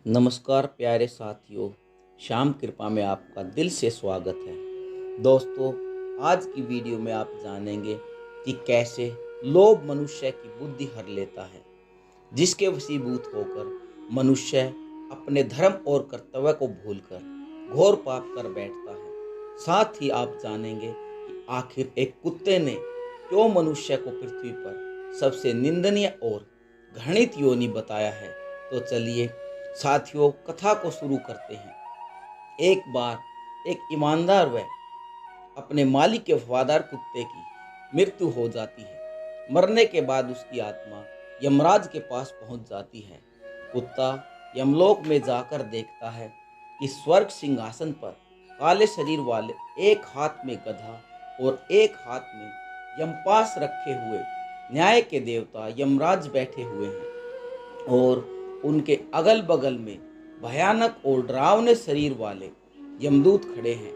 नमस्कार प्यारे साथियों, श्याम कृपा में आपका दिल से स्वागत है। दोस्तों, आज की वीडियो में आप जानेंगे कि कैसे लोभ मनुष्य की बुद्धि हर लेता है, जिसके वशीभूत होकर मनुष्य अपने धर्म और कर्तव्य को भूलकर घोर पाप कर बैठता है। साथ ही आप जानेंगे कि आखिर एक कुत्ते ने क्यों मनुष्य को पृथ्वी पर सबसे निंदनीय और घृणित योनि बताया है। तो चलिए साथियों, कथा को शुरू करते हैं। एक बार एक ईमानदार व अपने मालिक के वफादार कुत्ते की मृत्यु हो जाती है। मरने के बाद उसकी आत्मा यमराज के पास पहुंच जाती है। कुत्ता यमलोक में जाकर देखता है कि स्वर्ग सिंहासन पर काले शरीर वाले एक हाथ में गधा और एक हाथ में यमपास रखे हुए न्याय के देवता यमराज बैठे हुए हैं और उनके अगल बगल में भयानक और डरावने शरीर वाले यमदूत खड़े हैं।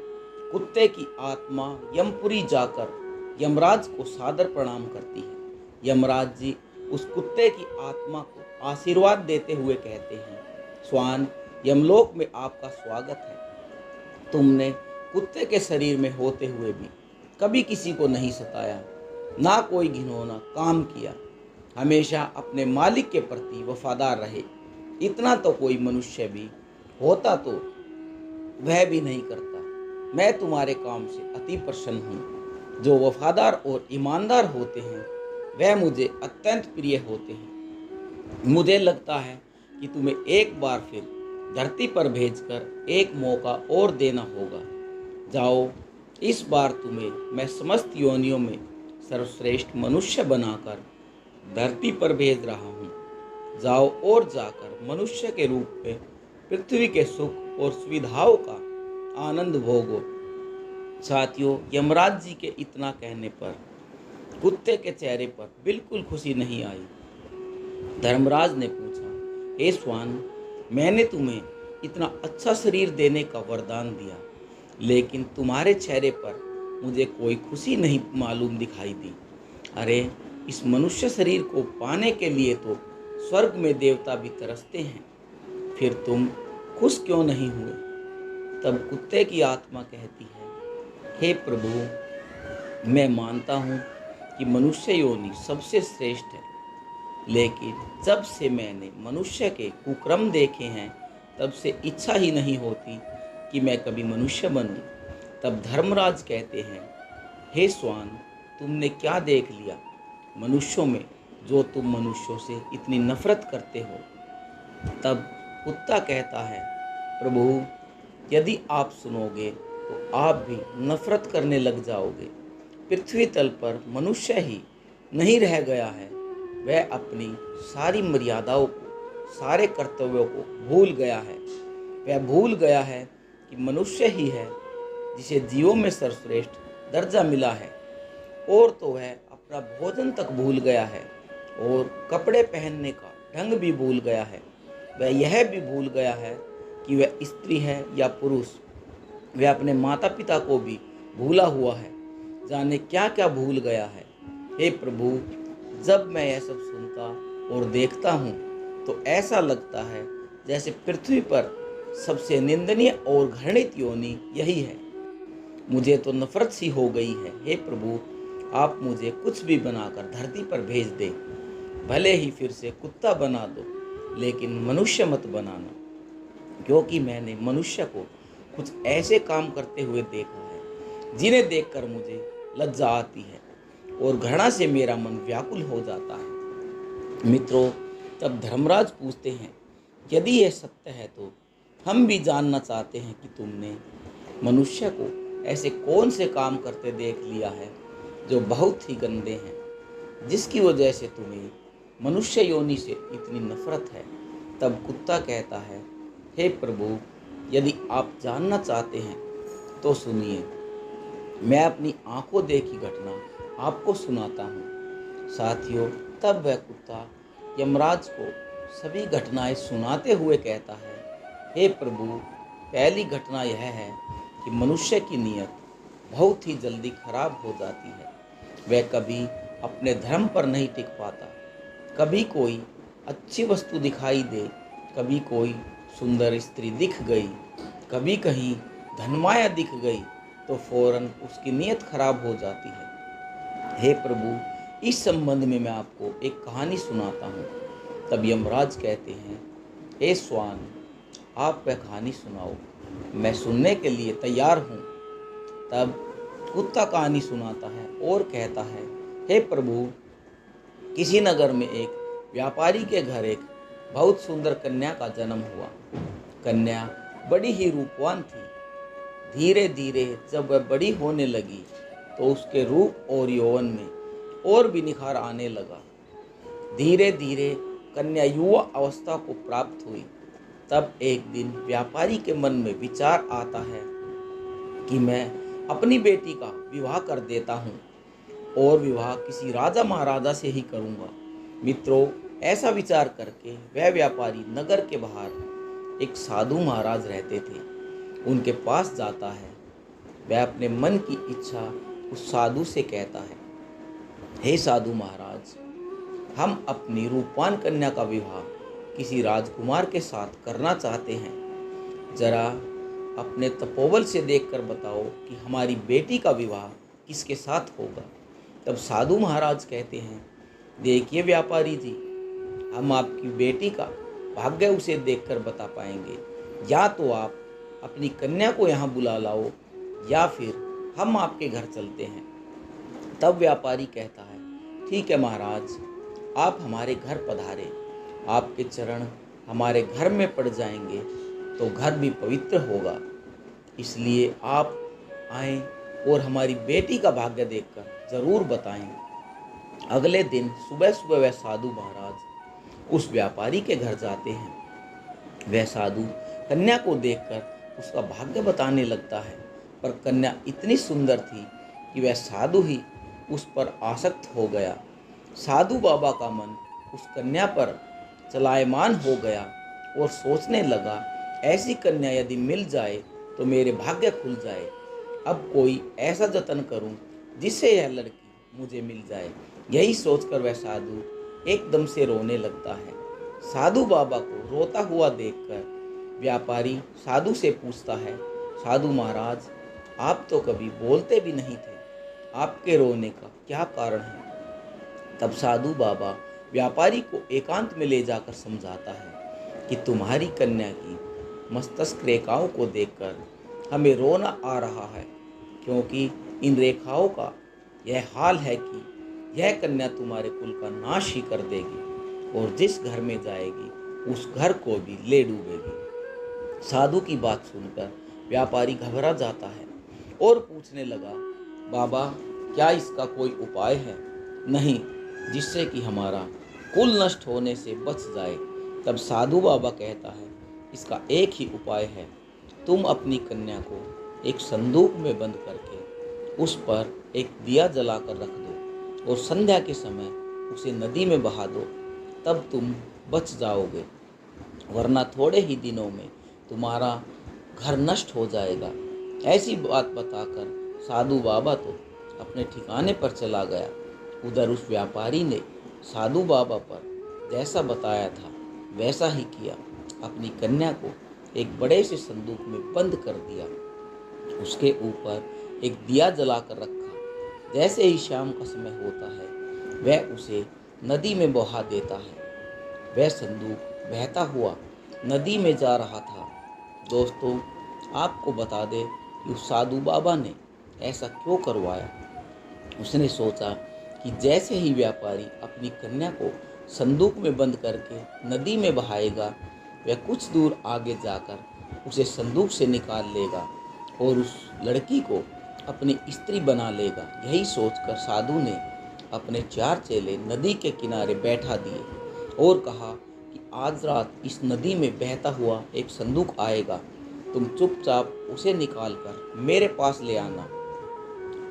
कुत्ते की आत्मा यमपुरी जाकर यमराज को सादर प्रणाम करती है। यमराज जी उस कुत्ते की आत्मा को आशीर्वाद देते हुए कहते हैं, स्वान, यमलोक में आपका स्वागत है। तुमने कुत्ते के शरीर में होते हुए भी कभी किसी को नहीं सताया, ना कोई घिनौना काम किया, हमेशा अपने मालिक के प्रति वफादार रहे। इतना तो कोई मनुष्य भी होता तो वह भी नहीं करता। मैं तुम्हारे काम से अति प्रसन्न हूँ। जो वफादार और ईमानदार होते हैं वह मुझे अत्यंत प्रिय होते हैं। मुझे लगता है कि तुम्हें एक बार फिर धरती पर भेजकर एक मौका और देना होगा। जाओ, इस बार तुम्हें मैं समस्त योनियों में सर्वश्रेष्ठ मनुष्य बनाकर धरती पर भेज रहा हूँ। जाओ और जाकर मनुष्य के रूप में पृथ्वी के सुख और सुविधाओं का आनंद भोगो। साथियों, यमराज जी के इतना कहने पर कुत्ते के चेहरे पर बिल्कुल खुशी नहीं आई। धर्मराज ने पूछा, हे स्वान, मैंने तुम्हें इतना अच्छा शरीर देने का वरदान दिया, लेकिन तुम्हारे चेहरे पर मुझे कोई खुशी नहीं मालूम दिखाई दी। अरे, इस मनुष्य शरीर को पाने के लिए तो स्वर्ग में देवता भी तरसते हैं, फिर तुम खुश क्यों नहीं हुए? तब कुत्ते की आत्मा कहती है, हे प्रभु, मैं मानता हूँ कि मनुष्य योनि सबसे श्रेष्ठ है, लेकिन जब से मैंने मनुष्य के कुकर्म देखे हैं तब से इच्छा ही नहीं होती कि मैं कभी मनुष्य बनूं। तब धर्मराज कहते हैं, हे स्वान, तुमने क्या देख लिया मनुष्यों में जो तुम मनुष्यों से इतनी नफरत करते हो? तब कुत्ता कहता है, प्रभु, यदि आप सुनोगे तो आप भी नफरत करने लग जाओगे। पृथ्वी तल पर मनुष्य ही नहीं रह गया है, वह अपनी सारी मर्यादाओं को, सारे कर्तव्यों को भूल गया है। वह भूल गया है कि मनुष्य ही है जिसे जीवों में सर्वश्रेष्ठ दर्जा मिला है, और तो वह अपना भोजन तक भूल गया है और कपड़े पहनने का ढंग भी भूल गया है। वह यह भी भूल गया है कि वह स्त्री है या पुरुष। वह अपने माता पिता को भी भूला हुआ है, जाने क्या क्या भूल गया है। हे प्रभु, जब मैं यह सब सुनता और देखता हूँ तो ऐसा लगता है जैसे पृथ्वी पर सबसे निंदनीय और घृणित योनि यही है। मुझे तो नफरत सी हो गई है। हे प्रभु, आप मुझे कुछ भी बनाकर धरती पर भेज दें, भले ही फिर से कुत्ता बना दो, लेकिन मनुष्य मत बनाना, क्योंकि मैंने मनुष्य को कुछ ऐसे काम करते हुए देखा है जिन्हें देखकर मुझे लज्जा आती है और घृणा से मेरा मन व्याकुल हो जाता है। मित्रों, तब धर्मराज पूछते हैं, यदि यह सत्य है तो हम भी जानना चाहते हैं कि तुमने मनुष्य को ऐसे कौन से काम करते देख लिया है जो बहुत ही गंदे हैं, जिसकी वजह से तुम्हें मनुष्य योनि से इतनी नफरत है। तब कुत्ता कहता है, हे प्रभु, यदि आप जानना चाहते हैं तो सुनिए। मैं अपनी आंखों देखी घटना आपको सुनाता हूँ। साथियों, तब वह कुत्ता यमराज को सभी घटनाएं सुनाते हुए कहता है, हे प्रभु, पहली घटना यह है कि मनुष्य की नीयत बहुत ही जल्दी खराब हो जाती है। वह कभी अपने धर्म पर नहीं टिक पाता। कभी कोई अच्छी वस्तु दिखाई दे, कभी कोई सुंदर स्त्री दिख गई, कभी कहीं धनमाया दिख गई तो फौरन उसकी नीयत खराब हो जाती है। हे प्रभु, इस संबंध में मैं आपको एक कहानी सुनाता हूँ। तब यमराज कहते हैं, हे श्वान, आप वह कहानी सुनाओ, मैं सुनने के लिए तैयार हूँ। तब कुत्ता कहानी सुनाता है और कहता है, हे प्रभु, किसी नगर में एक व्यापारी के घर एक बहुत सुंदर कन्या का जन्म हुआ। कन्या बड़ी ही रूपवान थी। धीरे धीरे जब वह बड़ी होने लगी तो उसके रूप और यौवन में और भी निखार आने लगा। धीरे धीरे कन्या युवा अवस्था को प्राप्त हुई। तब एक दिन व्यापारी के मन में विचार आता है कि मैं अपनी बेटी का विवाह कर देता हूँ और विवाह किसी राजा महाराजा से ही करूँगा। मित्रों, ऐसा विचार करके वह व्यापारी नगर के बाहर एक साधु महाराज रहते थे, उनके पास जाता है। वह अपने मन की इच्छा उस साधु से कहता है, हे साधु महाराज, हम अपनी रूपवान कन्या का विवाह किसी राजकुमार के साथ करना चाहते हैं। जरा अपने तपोबल से देखकर बताओ कि हमारी बेटी का विवाह किसके साथ होगा। तब साधु महाराज कहते हैं, देखिए व्यापारी जी, हम आपकी बेटी का भाग्य उसे देखकर बता पाएंगे। या तो आप अपनी कन्या को यहाँ बुला लाओ या फिर हम आपके घर चलते हैं। तब व्यापारी कहता है, ठीक है महाराज, आप हमारे घर पधारे, आपके चरण हमारे घर में पड़ जाएंगे तो घर भी पवित्र होगा, इसलिए आप आएं और हमारी बेटी का भाग्य देखकर जरूर बताएं। अगले दिन सुबह सुबह वह साधु महाराज उस व्यापारी के घर जाते हैं। वह साधु कन्या को देखकर उसका भाग्य बताने लगता है, पर कन्या इतनी सुंदर थी कि वह साधु ही उस पर आसक्त हो गया। साधु बाबा का मन उस कन्या पर चलायमान हो गया और सोचने लगा, ऐसी कन्या यदि मिल जाए तो मेरे भाग्य खुल जाए। अब कोई ऐसा जतन करूं जिससे यह लड़की मुझे मिल जाए। यही सोचकर वह साधु एकदम से रोने लगता है। साधु बाबा को रोता हुआ देखकर व्यापारी साधु से पूछता है, साधु महाराज, आप तो कभी बोलते भी नहीं थे, आपके रोने का क्या कारण है। तब साधु बाबा व्यापारी को एकांत में ले जाकर समझाता है कि तुम्हारी कन्या की मस्तिष्क रेखाओं को देखकर हमें रोना आ रहा है, क्योंकि इन रेखाओं का यह हाल है कि यह कन्या तुम्हारे कुल का नाश ही कर देगी और जिस घर में जाएगी उस घर को भी ले डूबेगी। साधु की बात सुनकर व्यापारी घबरा जाता है और पूछने लगा, बाबा, क्या इसका कोई उपाय है? नहीं, जिससे कि हमारा कुल नष्ट होने से बच जाए। तब साधु बाबा कहता है, इसका एक ही उपाय है, तुम अपनी कन्या को एक संदूक में बंद करके उस पर एक दिया जलाकर रख दो और संध्या के समय उसे नदी में बहा दो, तब तुम बच जाओगे, वरना थोड़े ही दिनों में तुम्हारा घर नष्ट हो जाएगा। ऐसी बात बताकर साधु बाबा तो अपने ठिकाने पर चला गया। उधर उस व्यापारी ने साधु बाबा पर जैसा बताया था वैसा ही किया, अपनी कन्या को एक बड़े से संदूक में बंद कर दिया, उसके ऊपर एक दिया जलाकर रखा। जैसे ही शाम का समय होता है वह उसे नदी में बहा देता है। वह संदूक बहता हुआ नदी में जा रहा था। दोस्तों, आपको बता दें कि उस साधु बाबा ने ऐसा क्यों करवाया। उसने सोचा कि जैसे ही व्यापारी अपनी कन्या को संदूक में बंद करके नदी में बहाएगा, वह कुछ दूर आगे जाकर उसे संदूक से निकाल लेगा और उस लड़की को अपनी स्त्री बना लेगा। यही सोचकर साधु ने अपने 4 चेले नदी के किनारे बैठा दिए और कहा कि आज रात इस नदी में बहता हुआ एक संदूक आएगा, तुम चुपचाप उसे निकालकर मेरे पास ले आना।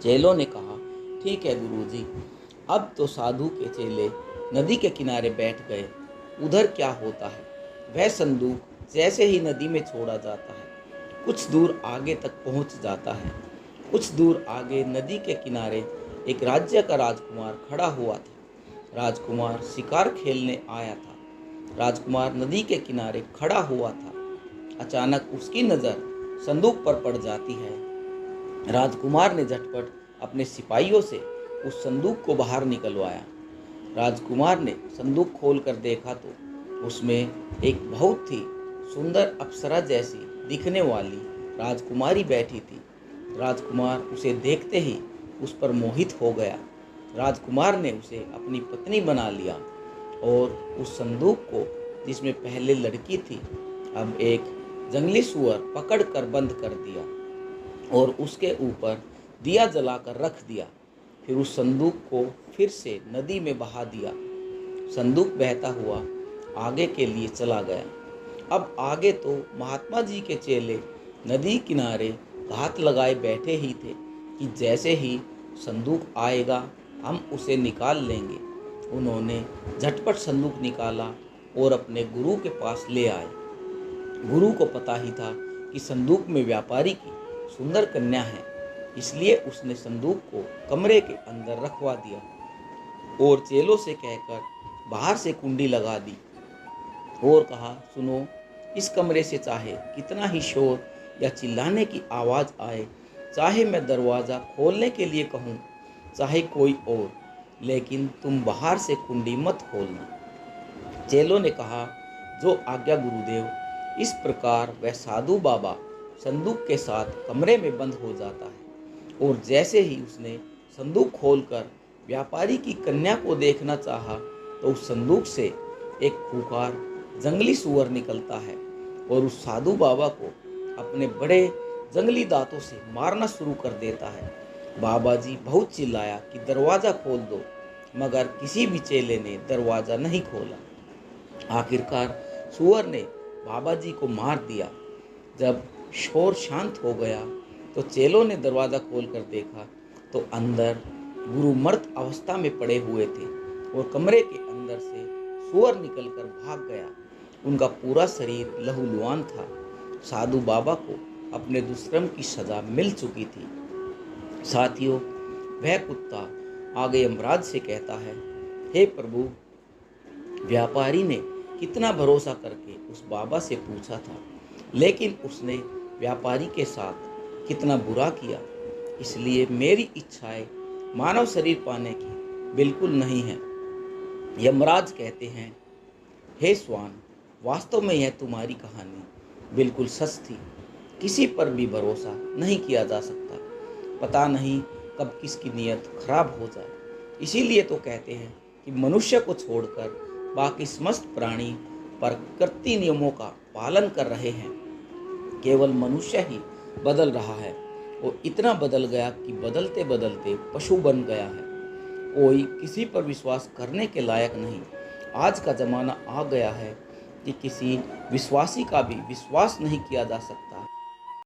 चेलों ने कहा, ठीक है गुरुजी। अब तो साधु के चेले नदी के किनारे बैठ गए। उधर क्या होता है, वह संदूक जैसे ही नदी में छोड़ा जाता है कुछ दूर आगे तक पहुंच जाता है। कुछ दूर आगे नदी के किनारे एक राज्य का राजकुमार खड़ा हुआ था। राजकुमार शिकार खेलने आया था। राजकुमार नदी के किनारे खड़ा हुआ था अचानक उसकी नज़र संदूक पर पड़ जाती है। राजकुमार ने झटपट अपने सिपाहियों से उस संदूक को बाहर निकलवाया। राजकुमार ने संदूक खोलकर देखा तो उसमें एक बहुत ही सुंदर अप्सरा जैसी दिखने वाली राजकुमारी बैठी थी। राजकुमार उसे देखते ही उस पर मोहित हो गया। राजकुमार ने उसे अपनी पत्नी बना लिया और उस संदूक को, जिसमें पहले लड़की थी, अब एक जंगली सुअर पकड़कर बंद कर दिया और उसके ऊपर दिया जलाकर रख दिया। फिर उस संदूक को फिर से नदी में बहा दिया। संदूक बहता हुआ आगे के लिए चला गया। अब आगे तो महात्मा जी के चेले नदी किनारे घात लगाए बैठे ही थे कि जैसे ही संदूक आएगा हम उसे निकाल लेंगे। उन्होंने झटपट संदूक निकाला और अपने गुरु के पास ले आए। गुरु को पता ही था कि संदूक में व्यापारी की सुंदर कन्या है, इसलिए उसने संदूक को कमरे के अंदर रखवा दिया और चेलों से कहकर बाहर से कुंडी लगा दी और कहा, सुनो, इस कमरे से चाहे कितना ही शोर या चिल्लाने की आवाज़ आए, चाहे मैं दरवाज़ा खोलने के लिए कहूँ, चाहे कोई और, लेकिन तुम बाहर से कुंडी मत खोलना। चेलों ने कहा, जो आज्ञा गुरुदेव। इस प्रकार वह साधु बाबा संदूक के साथ कमरे में बंद हो जाता है और जैसे ही उसने संदूक खोलकर व्यापारी की कन्या को देखना चाहा तो उस संदूक से एक खूंखार जंगली सुअर निकलता है और उस साधु बाबा को अपने बड़े जंगली दांतों से मारना शुरू कर देता है। बाबा जी बहुत चिल्लाया कि दरवाज़ा खोल दो, मगर किसी भी चेले ने दरवाज़ा नहीं खोला। आखिरकार सुअर ने बाबा जी को मार दिया। जब शोर शांत हो गया तो चेलों ने दरवाज़ा खोलकर देखा तो अंदर गुरु मृत अवस्था में पड़े हुए थे और कमरे के अंदर से सुअर निकलकर भाग गया। उनका पूरा शरीर लहूलुहान था। साधु बाबा को अपने दुष्कर्म की सजा मिल चुकी थी। साथियों, वह कुत्ता आगे यमराज से कहता है, हे प्रभु, व्यापारी ने कितना भरोसा करके उस बाबा से पूछा था, लेकिन उसने व्यापारी के साथ कितना बुरा किया। इसलिए मेरी इच्छाएं मानव शरीर पाने की बिल्कुल नहीं है। यमराज कहते हैं, हे स्वान, वास्तव में यह तुम्हारी कहानी बिल्कुल सच थी। किसी पर भी भरोसा नहीं किया जा सकता। पता नहीं कब किसकी नीयत खराब हो जाए। इसीलिए तो कहते हैं कि मनुष्य को छोड़कर बाकी समस्त प्राणी प्रकृति नियमों का पालन कर रहे हैं। केवल मनुष्य ही बदल रहा है और इतना बदल गया कि बदलते बदलते पशु बन गया है। कोई किसी पर विश्वास करने के लायक नहीं। आज का ज़माना आ गया है कि किसी विश्वासी का भी विश्वास नहीं किया जा सकता।